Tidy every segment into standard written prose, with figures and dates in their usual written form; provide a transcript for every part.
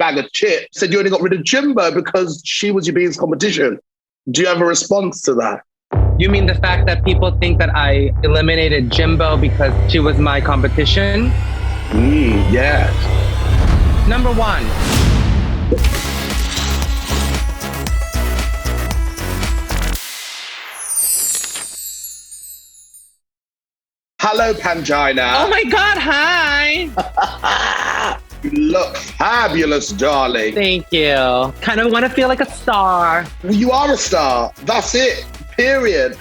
bag of chips, said you only got rid of Jimbo because she was your biggest competition. Do you have a response to that? You mean the fact that people think that I eliminated Jimbo because she was my competition? Yes. Number one. Hello, Pangina. Oh my God, hi. You look fabulous, darling. Thank you. Kind of want to feel like a star. You are a star. That's it. Period.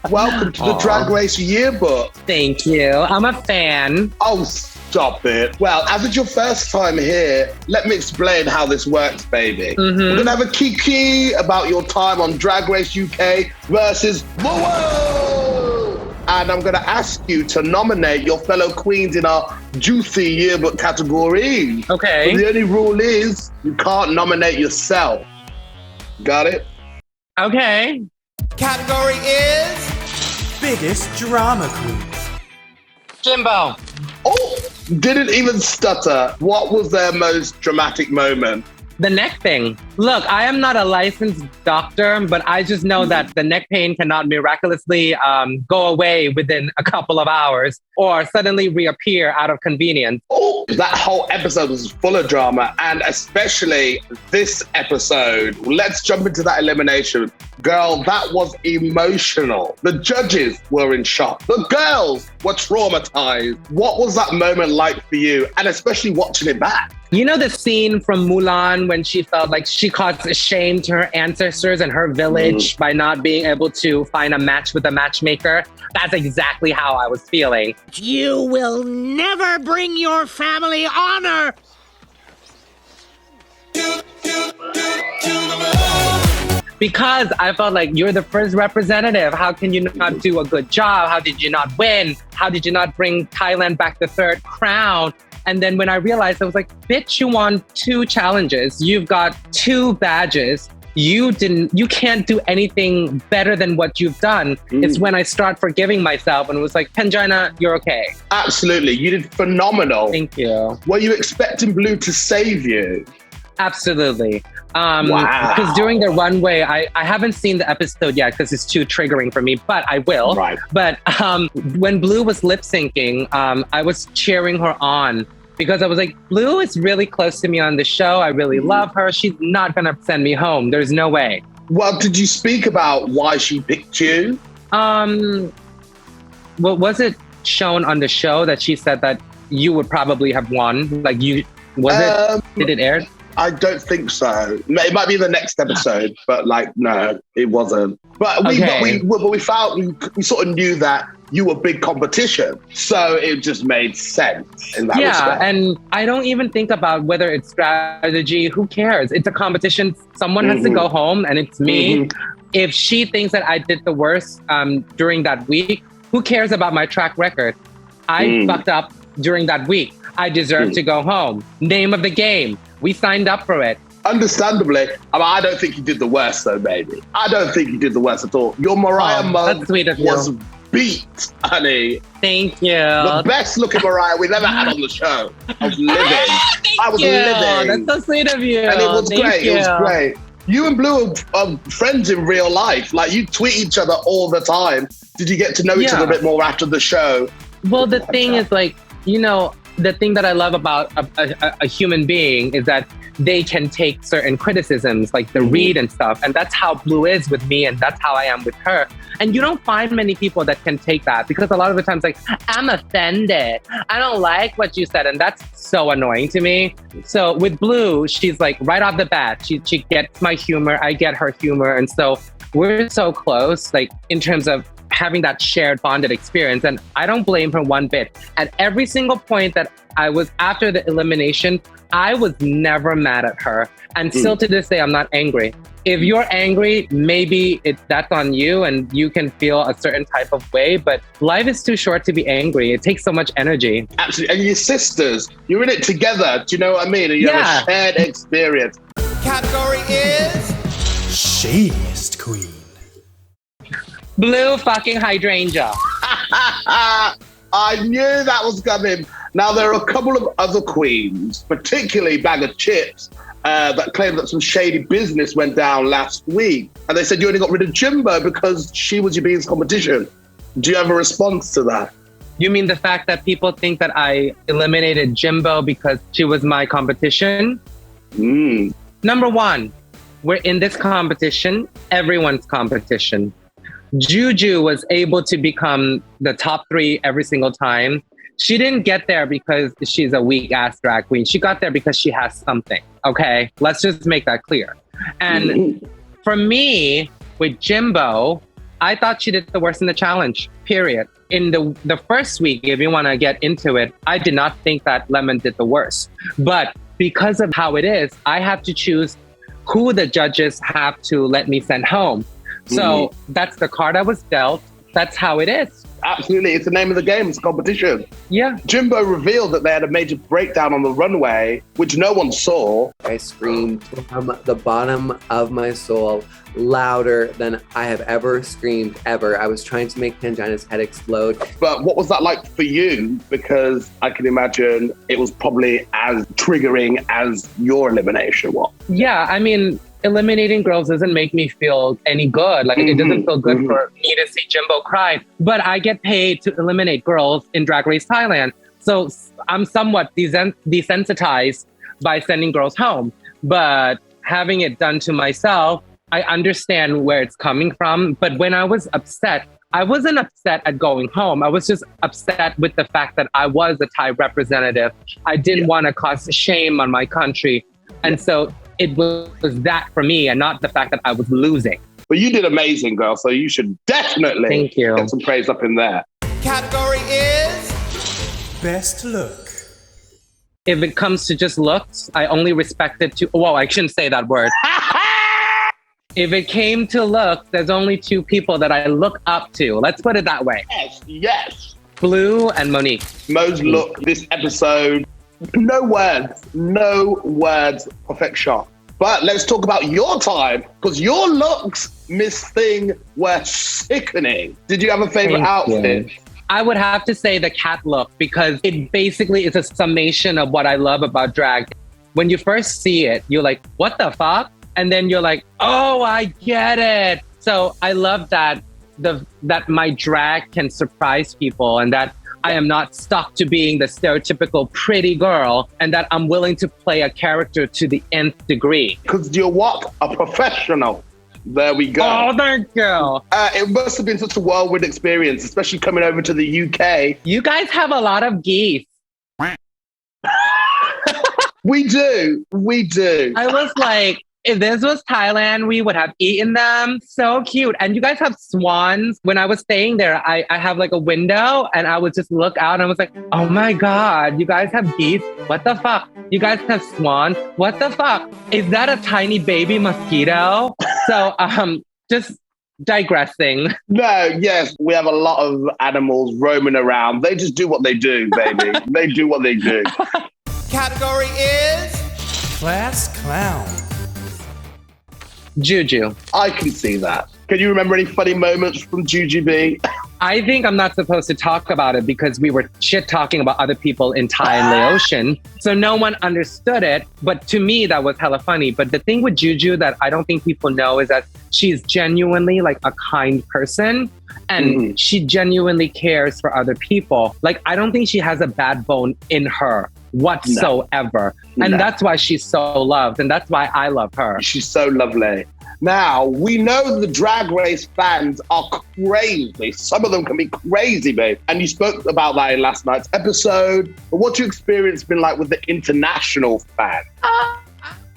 Welcome to the Drag Race Yearbook. Thank you. I'm a fan. Oh, stop it. Well, as it's your first time here, let me explain how this works, baby. We're going to have a kiki about your time on Drag Race UK versus the world. And I'm going to ask you to nominate your fellow queens in our juicy yearbook category. Okay. But the only rule is you can't nominate yourself. Got it? Okay. Category is biggest drama queens. Jimbo. Oh, didn't even stutter. What was their most dramatic moment? The neck thing. Look, I am not a licensed doctor, but I just know that the neck pain cannot miraculously go away within a couple of hours or suddenly reappear out of convenience. Oh, that whole episode was full of drama, and especially this episode. Let's jump into that elimination. Girl, that was emotional. The judges were in shock. The girls were traumatized. What was that moment like for you? And especially watching it back. You know the scene from Mulan when she felt like she caused shame to her ancestors and her village by not being able to find a match with a matchmaker? That's exactly how I was feeling. You will never bring your family honor. Because I felt like you're the first representative. How can you not do a good job? How did you not win? How did you not bring Thailand back the third crown? And then when I realized, I was like, bitch, you won 2 challenges. You've got 2 badges. You can't do anything better than what you've done. It's when I start forgiving myself and was like, Pangina, you're okay. Absolutely. You did phenomenal. Thank you. Were you expecting Blue to save you? Absolutely. Wow. Because during the runway, I haven't seen the episode yet because it's too triggering for me, but I will. Right. But when Blue was lip syncing, I was cheering her on because I was like, Blue is really close to me on the show. I really love her. She's not going to send me home. There's no way. Well, did you speak about why she picked you? Well, was it shown on the show that she said that you would probably have won? Like did it air? I don't think so. It might be the next episode, but no, it wasn't. But we sort of knew that you were big competition, so it just made sense in that respect. And I don't even think about whether it's strategy. Who cares? It's a competition. Someone has to go home, and it's me. If she thinks that I did the worst during that week, who cares about my track record? I fucked up during that week. I deserve to go home. Name of the game. We signed up for it. Understandably. I don't think you did the worst, though, baby. I don't think you did the worst at all. Your Mariah mug was beat, honey. Thank you. The best looking Mariah we've ever had on the show. I was living. I was living. That's so sweet of you. And it was great. It was great. You and Blue are friends in real life. Like, you tweet each other all the time. Did you get to know each other a bit more after the show? Well, the thing is, the thing that I love about a human being is that they can take certain criticisms, like the read and stuff. And that's how Blue is with me, and that's how I am with her. And you don't find many people that can take that, because a lot of the times, I'm offended. I don't like what you said. And that's so annoying to me. So with Blue, she's like right off the bat, she gets my humor. I get her humor. And so we're so close, in terms of having that shared bonded experience. And I don't blame her one bit. At every single point that I was after the elimination, I was never mad at her. And still to this day, I'm not angry. If you're angry, maybe that's on you and you can feel a certain type of way, but life is too short to be angry. It takes so much energy. Absolutely. And your sisters, you're in it together. Do you know what I mean? And you have a shared experience. Category is Shadiest Queen. Blue fucking hydrangea. I knew that was coming. Now, there are a couple of other queens, particularly Bag of Chips that claimed that some shady business went down last week. And they said you only got rid of Jimbo because she was your being's competition. Do you have a response to that? You mean the fact that people think that I eliminated Jimbo because she was my competition? Number one, we're in this competition, everyone's competition. Juju was able to become the top 3 every single time. She didn't get there because she's a weak ass drag queen. She got there because she has something. Okay, let's just make that clear. And for me, with Jimbo, I thought she did the worst in the challenge, period. In the first week, if you want to get into it, I did not think that Lemon did the worst. But because of how it is, I have to choose who the judges have to let me send home. So that's the card I was dealt. That's how it is. Absolutely. It's the name of the game. It's a competition. Yeah. Jimbo revealed that they had a major breakdown on the runway, which no one saw. I screamed from the bottom of my soul, louder than I have ever screamed ever. I was trying to make Pangina's head explode. But what was that like for you? Because I can imagine it was probably as triggering as your elimination was. Yeah, I mean, eliminating girls doesn't make me feel any good. Like, it doesn't feel good for me to see Jimbo cry. But I get paid to eliminate girls in Drag Race Thailand. So I'm somewhat desensitized by sending girls home. But having it done to myself, I understand where it's coming from. But when I was upset, I wasn't upset at going home. I was just upset with the fact that I was a Thai representative. I didn't want to cause shame on my country. And so it was that for me, and not the fact that I was losing. But you did amazing, girl. So you should definitely get some praise up in there. Category is Best look. If it comes to just looks, I only respected two. Well, I shouldn't say that word. If it came to looks, there's only 2 people that I look up to. Let's put it that way. Yes. Blue and Monique. Mo's look this episode. No words, perfect shot. But let's talk about your time, because your looks, Miss Thing, were sickening. Did you have a favorite outfit? I would have to say the cat look, because it basically is a summation of what I love about drag. When you first see it, you're like, what the fuck? And then you're like, oh, I get it. So I love that that my drag can surprise people, and that I am not stuck to being the stereotypical pretty girl, and that I'm willing to play a character to the nth degree. Because you're what? A professional. There we go. Oh, thank you. It must have been such a whirlwind experience, especially coming over to the UK. You guys have a lot of geese. We do. I was like, if this was Thailand, we would have eaten them. So cute. And you guys have swans. When I was staying there, I have like a window, and I would just look out and I was like, oh my God, you guys have geese? What the fuck? You guys have swans? What the fuck? Is that a tiny baby mosquito? So just digressing. No, yes, we have a lot of animals roaming around. They just do what they do, baby. They do what they do. category is Class clown. Juju. I can see that. Can you remember any funny moments from Juju B? I think I'm not supposed to talk about it because we were shit talking about other people in Thai and Laotian. So no one understood it. But to me, that was hella funny. But the thing with Juju that I don't think people know is that she's genuinely like a kind person. And she genuinely cares for other people. Like, I don't think she has a bad bone in her whatsoever. No. And that's why she's so loved. And that's why I love her. She's so lovely. Now, we know the Drag Race fans are crazy. Some of them can be crazy, babe. And you spoke about that in last night's episode. But what's your experience been like with the international fans?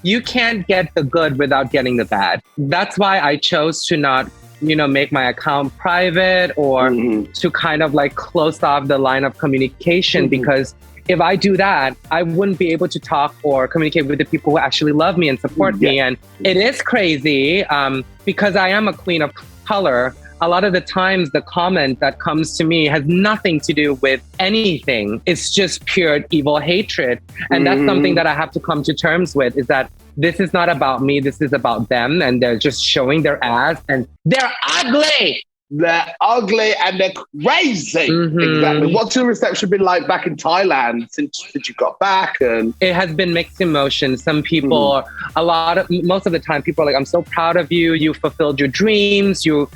You can't get the good without getting the bad. That's why I chose to not, make my account private or to kind of like close off the line of communication, because if I do that, I wouldn't be able to talk or communicate with the people who actually love me and support me. And it is crazy because I am a queen of color. A lot of the times the comment that comes to me has nothing to do with anything. It's just pure evil hatred. And that's something that I have to come to terms with, is that this is not about me. This is about them. And they're just showing their ass and they're ugly. They're ugly and they're crazy. Exactly. What's your reception been like back in Thailand since you got back? And it has been mixed emotions. Some people, most of the time, people are like, "I'm so proud of you. You fulfilled your dreams. You're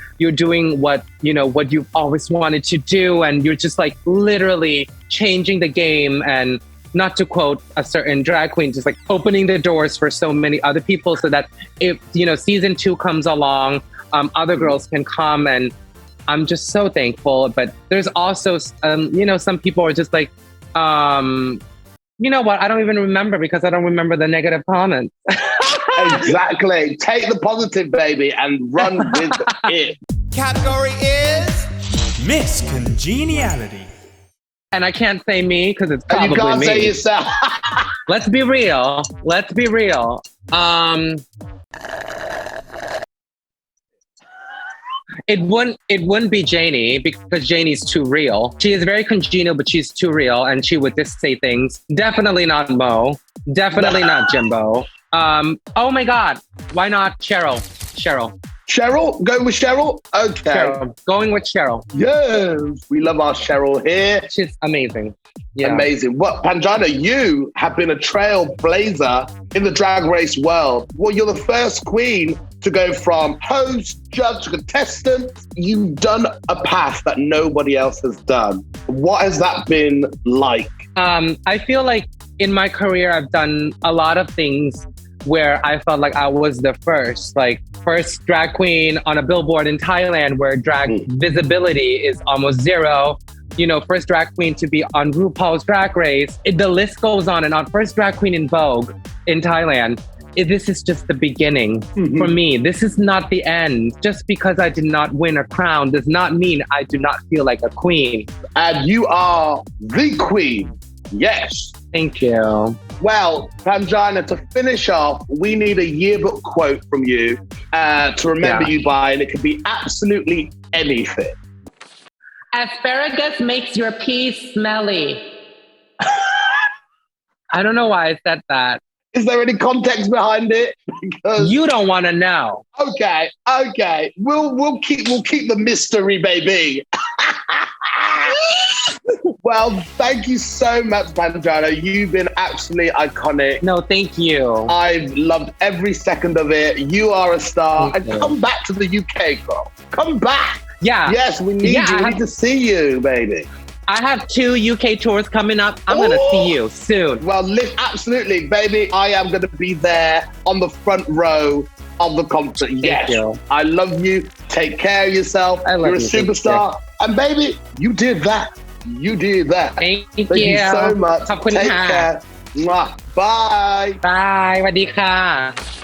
doing what you've always wanted to do, and you're just like literally changing the game." And not to quote a certain drag queen, just like opening the doors for so many other people, so that if season 2 comes along, other girls can come, and I'm just so thankful. But there's also, some people are just like, you know what? I don't even remember because I don't remember the negative comments. Exactly. Take the positive, baby, and run with it. Category is Miss Congeniality. And I can't say me because it's probably and you can't me. say yourself. Let's be real. It wouldn't be Janie because Janie's too real. She is very congenial, but she's too real, and she would just say things. Definitely not Mo. Definitely not Jimbo. Oh my God. Why not Cheryl? Cheryl? Going with Cheryl? Okay. Cheryl. Going with Cheryl. Yes. We love our Cheryl here. She's amazing. Yeah. Amazing. What, Pangina, you have been a trailblazer in the drag race world. Well, you're the first queen to go from host, judge, to contestant. You've done a path that nobody else has done. What has that been like? I feel like in my career, I've done a lot of things where I felt like I was the first drag queen on a billboard in Thailand where drag visibility is almost zero. First drag queen to be on RuPaul's Drag Race. The list goes on and on. First drag queen in Vogue in Thailand. This is just the beginning for me. This is not the end. Just because I did not win a crown does not mean I do not feel like a queen. And you are the queen. Yes. Thank you. Well, Pangina, to finish off, we need a yearbook quote from you to remember you by, and it could be absolutely anything. Asparagus makes your pee smelly. I don't know why I said that. Is there any context behind it? Because you don't want to know. Okay. We'll keep the mystery, baby. Well, thank you so much, Pangina. You've been absolutely iconic. No, thank you. I've loved every second of it. You are a star. Come back to the UK, girl. Come back. Yeah. Yes, we need you. We need to see you, baby. I have 2 UK tours coming up. I'm going to see you soon. Well, absolutely, baby. I am going to be there on the front row of the concert. Yes. You. I love you. Take care of yourself. You're a superstar. And baby, you did that. Thank you. Thank you so much. Take care. Mwah. Bye. Bye. สวัสดีค่ะ